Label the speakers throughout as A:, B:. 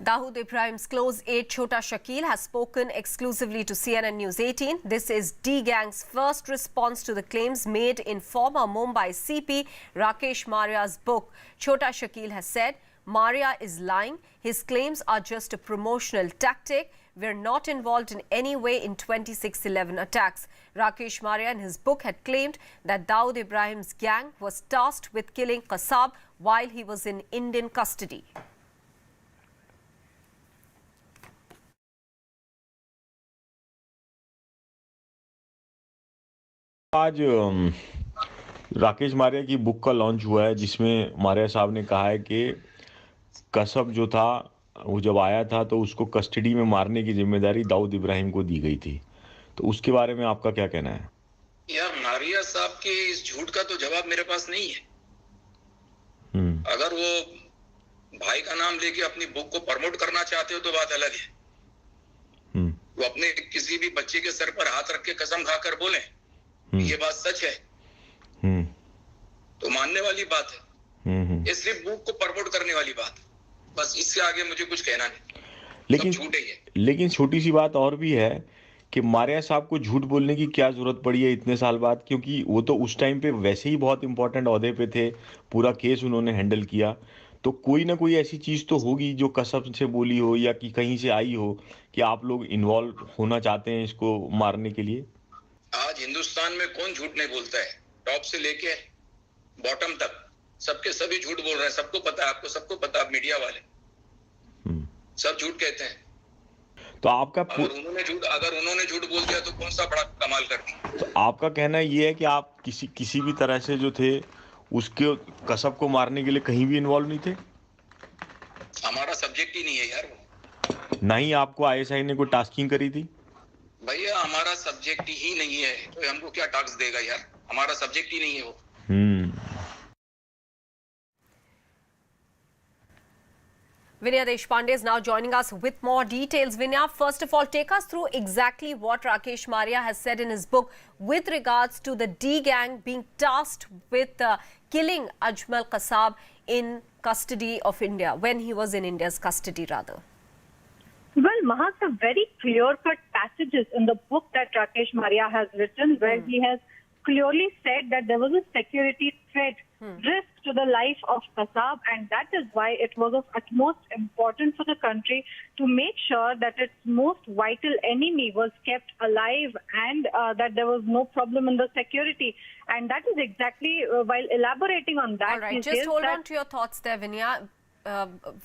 A: Dawood Ibrahim's close aide Chhota Shakeel has spoken exclusively to CNN News18. This is D-Gang's first response to the claims made in former Mumbai CP Rakesh Maria's book. Chhota Shakeel has said Maria is lying. His claims are just a promotional tactic. We're not involved in any way in 2611 attacks. Rakesh Maria in his book had claimed that Dawood Ibrahim's gang was tasked with killing Kasab while he was in Indian custody.
B: आज राकेश मारिया की book का launch हुआ है जिसमें मारिया साहब ने कहा है कि कसब जो था वो जब आया था तो उसको कस्टडी में मारने की जिम्मेदारी दाऊद इब्राहिम को दी गई थी। तो उसके बारे में आपका क्या कहना है?
C: यार मारिया साहब के इस झूठ का तो जवाब मेरे पास नहीं है। अगर वो भाई का नाम लेके अपनी बुक को प्रमोट करना चाहते हो तो बात अलग है। वो अपने किसी भी बच्चे के सर पर हाथ रख के कसम खाकर बोले ये बात सच है तो मानने वाली बात है। ये सिर्फ बुक को प्रमोट करने वाली बात है, बस इससे आगे मुझे कुछ कहना नहीं।
B: लेकिन छोटी सी बात और भी है कि मारिया साहब को झूठ बोलने की क्या जरूरत पड़ी है इतने साल बाद, क्योंकि वो तो उस टाइम पे वैसे ही बहुत इंपॉर्टेंट ओहदे पे थे, पूरा केस उन्होंने हैंडल किया। तो कोई ना कोई ऐसी चीज तो होगी जो कसब से बोली हो या कि कहीं से आई हो कि आप लोग इन्वॉल्व होना चाहते हैं इसको मारने के लिए।
C: आज हिंदुस्तान में कौन झूठ नहीं बोलता है? टॉप से लेके बॉटम तक सबके सभी झूठ बोल रहे हैं। सबको पता है, आपको सबको पता है, मीडिया वाले सब झूठ कहते हैं।
B: तो आपका
C: अगर उन्होंने झूठ बोल दिया तो कौन सा बड़ा कमाल कर दिया।
B: तो आपका कहना ये है कि आप किसी भी तरह से जो थे उसके कसब को मारने के लिए कहीं भी इन्वॉल्व नहीं थे?
C: हमारा सब्जेक्ट ही नहीं है यार वो।
B: नहीं आपको आईएसआई ने कोई टास्किंग करी थी?
C: भैया हमारा सब्जेक्ट ही नहीं है तो हमको क्या टास्क देगा यार, हमारा सब्जेक्ट ही नहीं है वो।
A: Vinaya Deshpande is now joining us with more details. Vinaya, first of all, take us through exactly what Rakesh Maria has said in his book with regards to the D-Gang being tasked with killing Ajmal Kasab in custody of India, when he was in India's custody rather.
D: Well, Mahak, some very clear-cut passages in the book that Rakesh Maria has written where he has clearly said that there was a security threat, risk to the life of Kasab, and that is why it was of utmost importance for the country to make sure that its most vital enemy was kept alive and that there was no problem in the security. And that is exactly, while elaborating on that...
A: All right, just hold on to your thoughts there, Vinaya.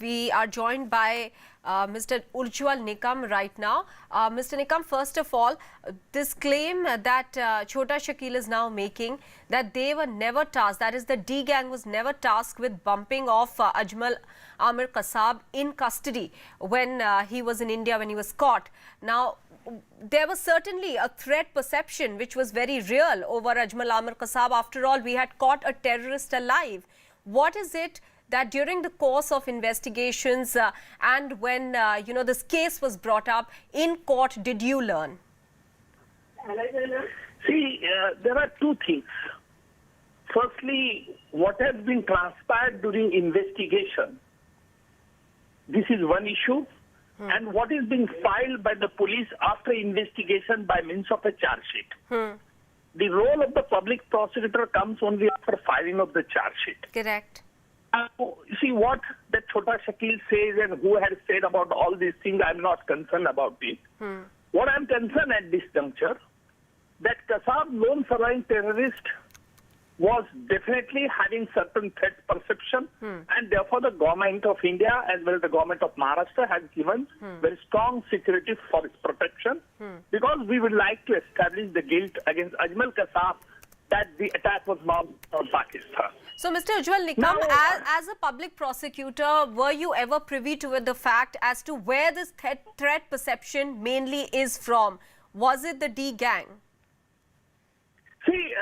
A: We are joined by Mr. Ajmal Kasab right now. Mr. Nikam, first of all, this claim that Chhota Shakeel is now making that they were never tasked, that is the D-Gang was never tasked with bumping off Ajmal Kasab in custody when he was in India, when he was caught. Now, there was certainly a threat perception which was very real over Ajmal Kasab. After all, we had caught a terrorist alive. What is it that during the course of investigations and when this case was brought up in court did you learn?
E: See, there are two things. Firstly, what has been transpired during investigation, this is one issue, and what is being filed by the police after investigation by means of a charge sheet. The role of the public prosecutor comes only after filing of the charge sheet.
A: Correct.
E: See what that Chhota Shakeel says and who has said about all these things, I'm not concerned about it. What I'm concerned at this juncture, that Kasab, lone surviving terrorist, was definitely having certain threat perception, and therefore the government of India as well as the government of Maharashtra has given very strong security for its protection, because we would like to establish the guilt against Ajmal Kasab that the attack was mounted on Pakistan.
A: So, Mr. Ajmal Nikam, as a public prosecutor, were you ever privy to the fact as to where this threat perception mainly is from? Was it the D-Gang?
E: See,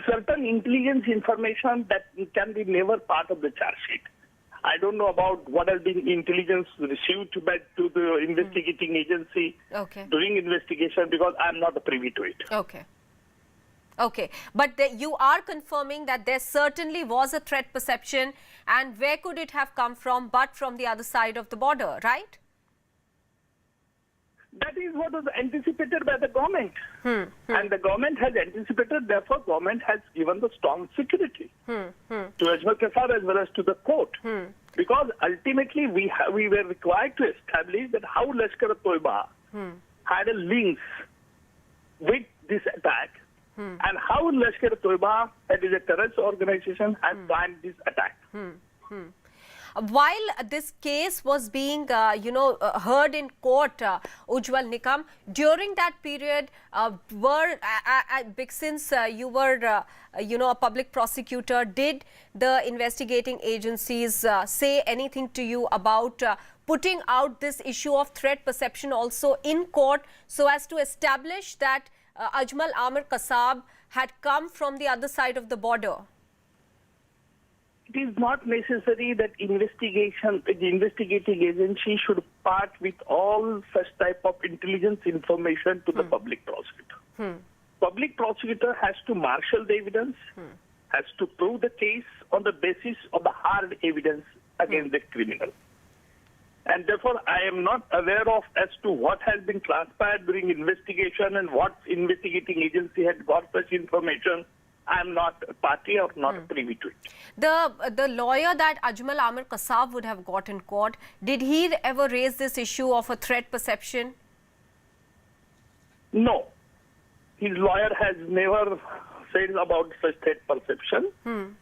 E: certain intelligence information that can be never part of the charge sheet. I don't know about what has been intelligence received to the investigating agency during investigation, because I'm not privy to it.
A: Okay. Okay, but you are confirming that there certainly was a threat perception, and where could it have come from but from the other side of the border, right?
E: That is what was anticipated by the government. And the government has anticipated, therefore government has given the strong security to Ajmal Kasab as well as to the court. Because ultimately we were required to establish that how Lashkar-e-Toiba had a links with this attack and how Lashkar-e-Toiba, that is a terrorist organization, has planned this attack.
A: While this case was being, heard in court, Ujjwal Nikam, during that period, since you were, a public prosecutor, did the investigating agencies say anything to you about putting out this issue of threat perception also in court so as to establish that Ajmal Kasab had come from the other side of the border?
E: It is not necessary that the investigating agency should part with all such type of intelligence information to the public prosecutor. Public prosecutor has to marshal the evidence, has to prove the case on the basis of the hard evidence against the criminal. And therefore, I am not aware of as to what has been transpired during investigation and what investigating agency had got such information. I am not a party or not privy to it.
A: The lawyer that Ajmal Kasab would have got in court, did he ever raise this issue of a threat perception?
E: No. His lawyer has never said about such threat perception.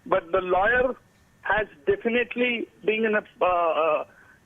E: But the lawyer has definitely been in a...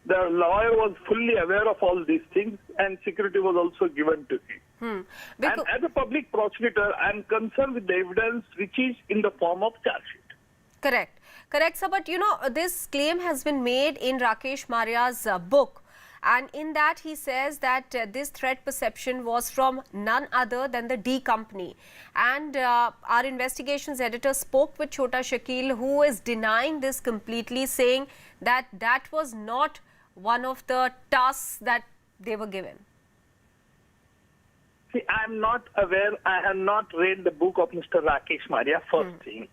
E: the lawyer was fully aware of all these things and security was also given to him. And as a public prosecutor, I am concerned with the evidence which is in the form of charge sheet.
A: Correct. Correct, sir. But, this claim has been made in Rakesh Maria's book. And in that, he says that this threat perception was from none other than the D company. And our investigations editor spoke with Chhota Shakeel, who is denying this completely, saying that that was not one of the tasks that they were given.
E: See, I am not aware, I have not read the book of Mr. Rakesh Maria, first thing.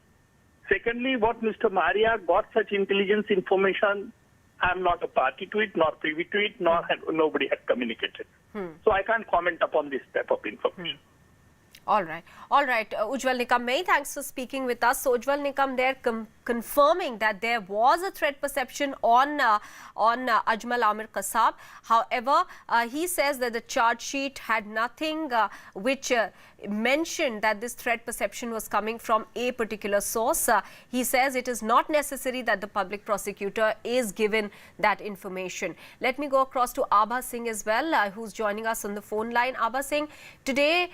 E: Secondly, what Mr. Maria got such intelligence information, I am not a party to it, nor privy to it, nor nobody had communicated. So I can't comment upon this type of information.
A: All right. All right. Ujjwal Nikam, many thanks for speaking with us. So, Ujjwal Nikam there confirming that there was a threat perception on Ajmal Kasab. However, he says that the charge sheet had nothing which mentioned that this threat perception was coming from a particular source. He says it is not necessary that the public prosecutor is given that information. Let me go across to Abha Singh as well, who's joining us on the phone line. Abha Singh, today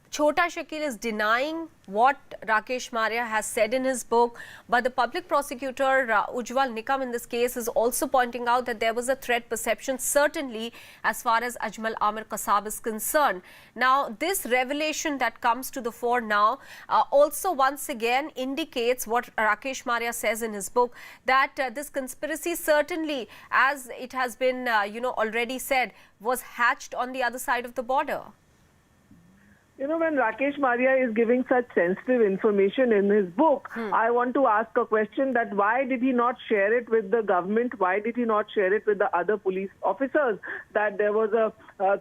A: Chhota Shakeel is denying what Rakesh Maria has said in his book, but the public prosecutor Ujjwal Nikam in this case is also pointing out that there was a threat perception, certainly as far as Ajmal Kasab is concerned. Now, this revelation that comes to the fore now also once again indicates what Rakesh Maria says in his book, that this conspiracy certainly, as it has been already said, was hatched on the other side of the border.
F: When Rakesh Maria is giving such sensitive information in his book, I want to ask a question that why did he not share it with the government? Why did he not share it with the other police officers that there was a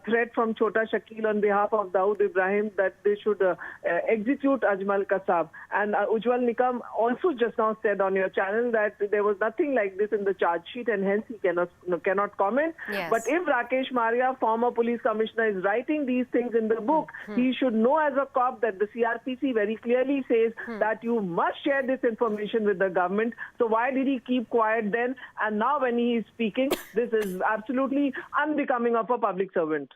F: threat from Chhota Shakeel on behalf of Dawood Ibrahim that they should execute Ajmal Kasab? And Ujjwal Nikam also just now said on your channel that there was nothing like this in the charge sheet and hence he cannot comment.
A: Yes.
F: But if Rakesh Maria, former police commissioner, is writing these things in the book, he should know as a cop that the CRPC very clearly says that you must share this information with the government. So why did he keep quiet then? And now when he is speaking, this is absolutely unbecoming of a public servant.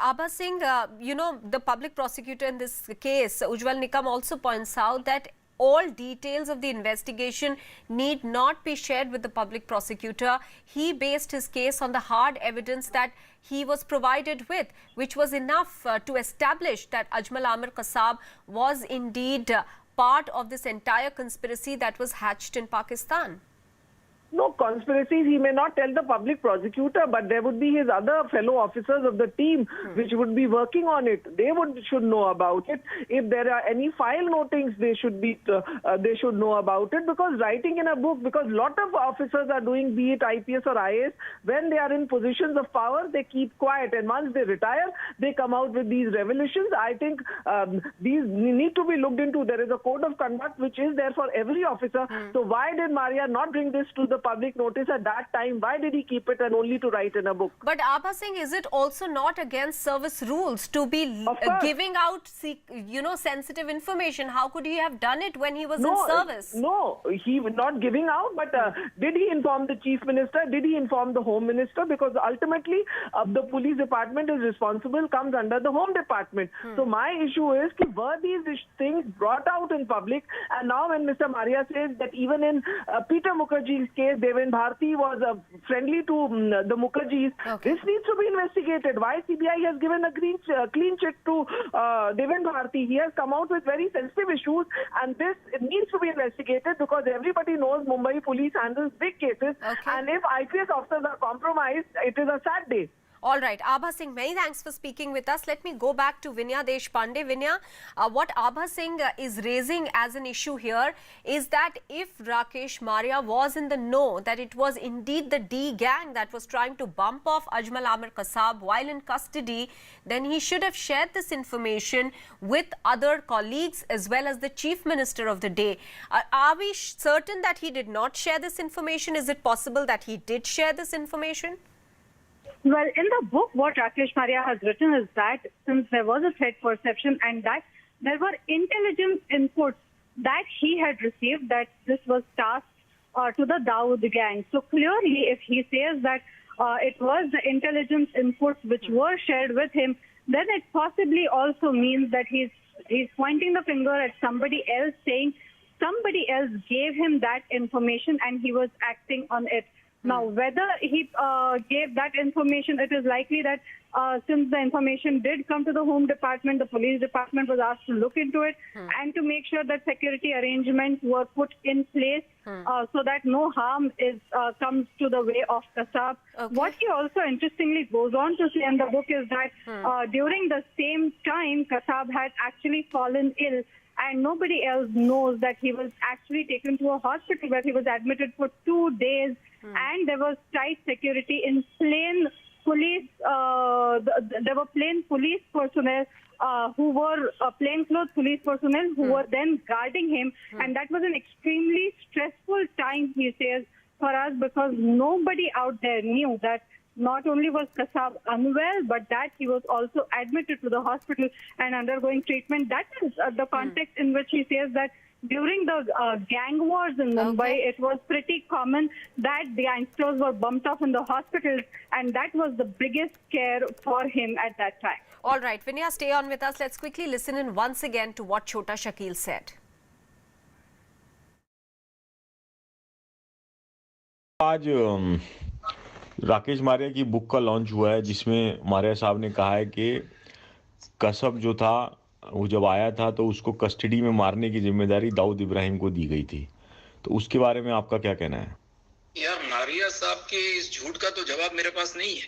A: Abha Singh, the public prosecutor in this case, Ujjwal Nikam, also points out that all details of the investigation need not be shared with the public prosecutor. He based his case on the hard evidence that he was provided with, which was enough to establish that Ajmal Kasab was indeed part of this entire conspiracy that was hatched in Pakistan.
F: No conspiracies. He may not tell the public prosecutor, but there would be his other fellow officers of the team which would be working on it. They should know about it. If there are any file notings, they should know about it, because writing in a book, because lot of officers are doing, be it IPS or IAS, when they are in positions of power, they keep quiet, and once they retire, they come out with these revelations. I think these need to be looked into. There is a code of conduct which is there for every officer. So why did Maria not bring this to the public notice at that time? Why did he keep it and only to write in a book?
A: But Abha Singh, is it also not against service rules to be giving out, sensitive information? How could he have done it when he was in service?
F: No, he was not giving out, but did he inform the chief minister? Did he inform the home minister? Because ultimately, the police department is responsible, comes under the home department. So my issue is, were these things brought out in public? And now when Mr. Maria says that even in Peter Mukherjee's case, Deven Bharti was friendly to the Mukherjees, this needs to be investigated. Why CBI has given a clean check to Deven Bharti? He has come out with very sensitive issues, and this needs to be investigated, because everybody knows Mumbai police handles big cases, and if IPS officers are compromised, it is a sad day.
A: All right, Abha Singh, many thanks for speaking with us. Let me go back to Vinya Deshpande. Vinya, what Abha Singh is raising as an issue here is that if Rakesh Maria was in the know that it was indeed the D gang that was trying to bump off Ajmal Kasab while in custody, then he should have shared this information with other colleagues as well as the Chief Minister of the day. Are we certain that he did not share this information? Is it possible that he did share this information?
D: Well, in the book, what Rakesh Maria has written is that since there was a threat perception and that there were intelligence inputs that he had received, that this was tasked to the Dawood gang. So clearly, if he says that it was the intelligence inputs which were shared with him, then it possibly also means that he's pointing the finger at somebody else, saying somebody else gave him that information and he was acting on it. Now, whether he gave that information, it is likely that since the information did come to the Home Department, the police department was asked to look into it and to make sure that security arrangements were put in place so that no harm comes to the way of Kasab. What he also interestingly goes on to say in the book is that during the same time, Kasab had actually fallen ill, and nobody else knows that he was actually taken to a hospital where he was admitted for 2 days. And there was tight security in plain police. There were plain police personnel who were plainclothes police personnel who were then guarding him, and that was an extremely stressful time, he says, for us, because nobody out there knew that not only was Kasab unwell, but that he was also admitted to the hospital and undergoing treatment. That is the context in which he says that during the gang wars in Mumbai, it was pretty common that the gangsters were bumped off in the hospitals, and that was the biggest scare for him at that time.
A: All right, Vinya, stay on with us. Let's quickly listen in once again to what Chhota Shakeel said.
B: आज राकेश मारिया की book का launch हुआ है, जिसमें मारिया साहब ने कहा है कि कसब जो था वो जब आया था तो उसको कस्टडी में मारने की जिम्मेदारी दाऊद इब्राहिम को दी गई थी। तो उसके बारे में आपका क्या कहना है?
C: यार, मारिया साहब के इस झूठ का तो जवाब मेरे पास नहीं है।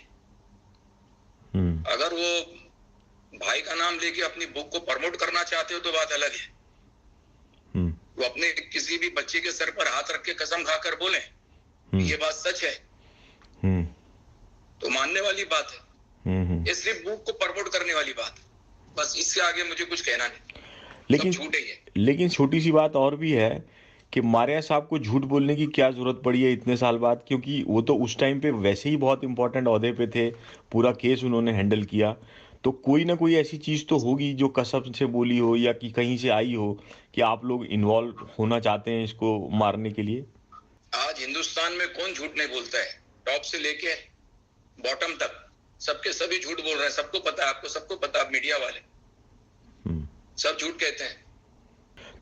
C: अगर वो भाई का नाम लेके अपनी बुक को प्रमोट करना चाहते हो तो बात अलग है। वो अपने किसी भी बच्चे के सर पर हाथ रख के कसम खाकर बोले ये बात सच है तो मानने वाली बात है। ये सिर्फ बुक को प्रमोट करने वाली बात है, बस इससे आगे मुझे कुछ कहना नहीं।
B: लेकिन छोटी सी बात और भी है कि मारिया साहब को झूठ बोलने की क्या जरूरत पड़ी है इतने साल बाद, क्योंकि वो तो उस टाइम पे वैसे ही बहुत इंपॉर्टेंट ओहदे पे थे, पूरा केस उन्होंने हैंडल किया। तो कोई ना कोई ऐसी चीज तो होगी जो कसब से बोली हो या कि कहीं से आई हो कि आप लोग इन्वॉल्व होना चाहते हैं इसको मारने के लिए।
C: आज हिंदुस्तान में कौन झूठ नहीं बोलता है? टॉप से लेके बॉटम तक सबके सभी झूठ बोल रहे हैं। सबको पता है, आपको सबको पता है, मीडिया वाले सब झूठ कहते हैं।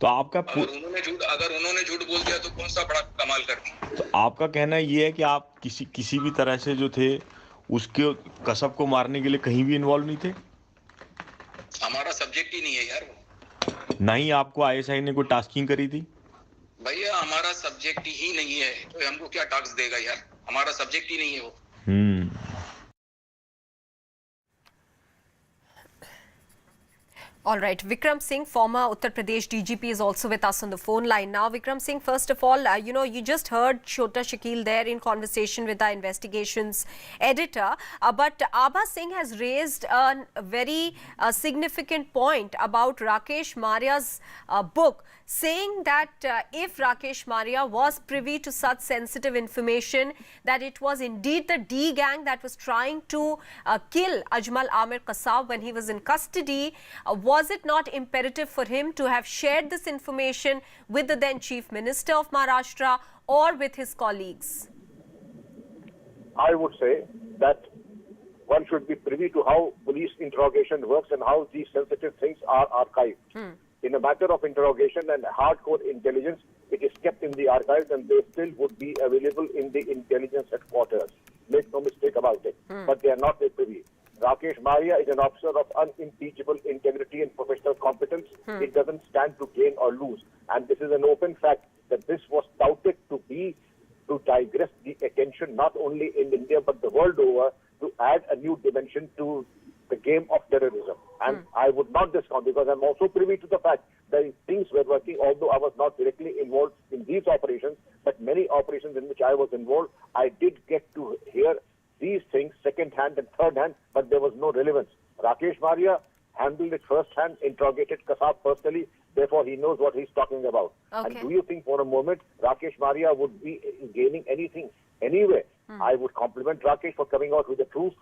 B: तो आपका
C: अगर उन्होंने झूठ बोल दिया तो कौन सा बड़ा कमाल कर दी।
B: तो आपका कहना ये है कि आप किसी भी तरह से जो थे उसके कसब को मारने के लिए कहीं भी इन्वॉल्व नहीं थे?
C: हमारा सब्जेक्ट ही नहीं है यार वो।
B: नहीं आपको आईएसआई ने कोई टास्किंग करी थी?
C: भैया हमारा सब्जेक्ट ही नहीं है तो हमको क्या टैक्स देगा यार, हमारा सब्जेक्ट ही नहीं है वो।
A: All right, Vikram Singh, former Uttar Pradesh DGP, is also with us on the phone line now. Vikram Singh, first of all, you just heard Chhota Shakeel there in conversation with our investigations editor. But Abha Singh has raised a very significant point about Rakesh Maria's book, saying that if Rakesh Maria was privy to such sensitive information, that it was indeed the D gang that was trying to kill Ajmal Kasab when he was in custody. Was it not imperative for him to have shared this information with the then Chief Minister of Maharashtra or with his colleagues?
G: I would say that one should be privy to how police interrogation works and how these sensitive things are archived. In a matter of interrogation and hardcore intelligence, it is kept in the archives and they still would be available in the intelligence headquarters. Make no mistake about it. But they are not privy. Rakesh Maria is an officer of unimpeachable integrity and professional competence. It doesn't stand to gain or lose. And this is an open fact that this was touted to digress the attention not only in India but the world over, to add a new dimension to the game of terrorism. And I would not discount, because I'm also privy to the fact that things were working, although I was not directly involved in these operations, but many operations in which I was involved, I did get to hear these things second hand and third hand, but there was no relevance. Rakesh Maria handled it first hand, interrogated Kasab personally, therefore he knows what he's talking about.
A: Okay.
G: And do you think for a moment Rakesh Maria would be gaining anything anyway? I would compliment Rakesh for coming out with the truth,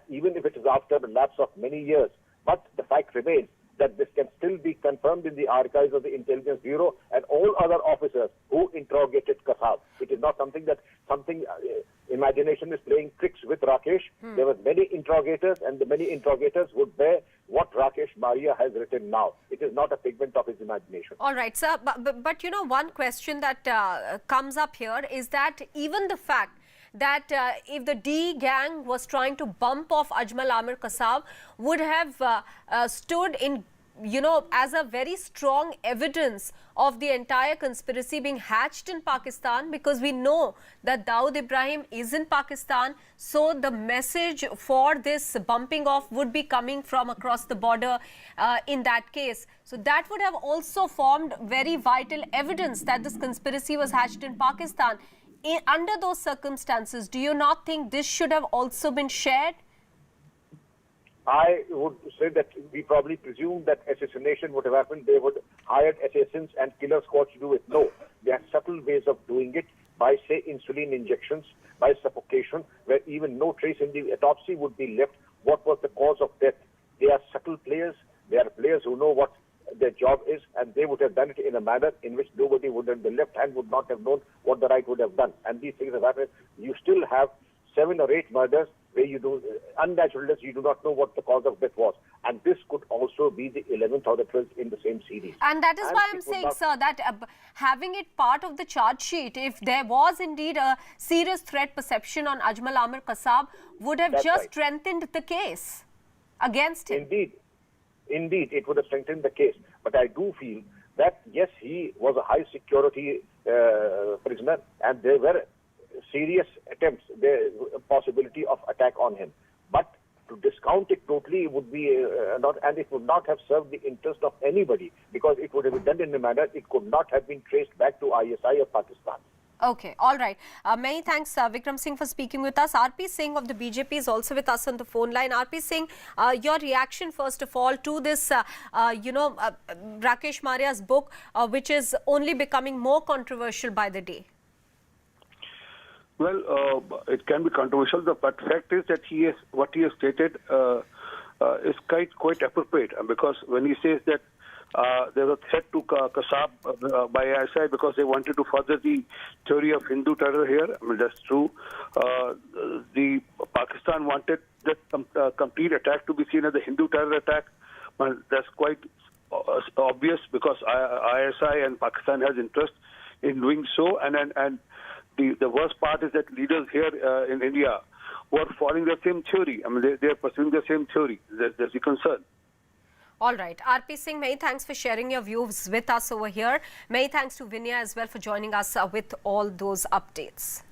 G: even if it is after the lapse of many years. But the fact remains that this can still be confirmed in the archives of the Intelligence Bureau and all other officers who interrogated Kasab. It is not something that imagination is playing tricks with Rakesh. There were many interrogators, and the many interrogators would bear what Rakesh Maria has written now. It is not a figment of his imagination.
A: All right, sir. But one question that comes up here is that even the fact that if the D gang was trying to bump off Ajmal Kasab would have stood in, as a very strong evidence of the entire conspiracy being hatched in Pakistan, because we know that Dawood Ibrahim is in Pakistan, so the message for this bumping off would be coming from across the border in that case. So that would have also formed very vital evidence that this conspiracy was hatched in Pakistan. Under those circumstances, do you not think this should have also been shared?
G: I would say that we probably presume that assassination would have happened. They would hire assassins and killer squads to do it. No, there are subtle ways of doing it, by, say, insulin injections, by suffocation, where even no trace in the autopsy would be left. What was the cause of death? They are subtle players. They are players who know what their job is, and they would have done it in a manner in which nobody would have, the left hand would not have known what the right would have done. And these things have happened. You still have 7 or 8 murders where you do unnatural deaths, you do not know what the cause of death was. And this could also be the 11th or the 12th in the same series.
A: And that is why I'm saying, sir, that having it part of the charge sheet, if there was indeed a serious threat perception on Ajmal Kasab, would have strengthened the case against him.
G: Indeed, it would have strengthened the case. But I do feel that, yes, he was a high security prisoner, and there were serious attempts, the possibility of attack on him. But to discount it totally would be not, and it would not have served the interest of anybody, because it would have been done in a manner it could not have been traced back to ISI of Pakistan.
A: Okay, all right. Many thanks, Vikram Singh, for speaking with us. RP Singh of the BJP is also with us on the phone line. RP Singh, your reaction, first of all, to this, Rakesh Maria's book, which is only becoming more controversial by the day.
H: Well, it can be controversial, but fact is that what he has stated is quite appropriate, because when he says that there's a threat to Kasab by ISI because they wanted to further the theory of Hindu terror here. I mean, that's true. The Pakistan wanted that complete attack to be seen as a Hindu terror attack. Well, that's quite obvious, because ISI and Pakistan has interest in doing so. And the worst part is that leaders here in India were following the same theory. I mean, they are pursuing the same theory. That's the concern.
A: All right. RP Singh, many thanks for sharing your views with us over here. Many thanks to Vinaya as well for joining us with all those updates.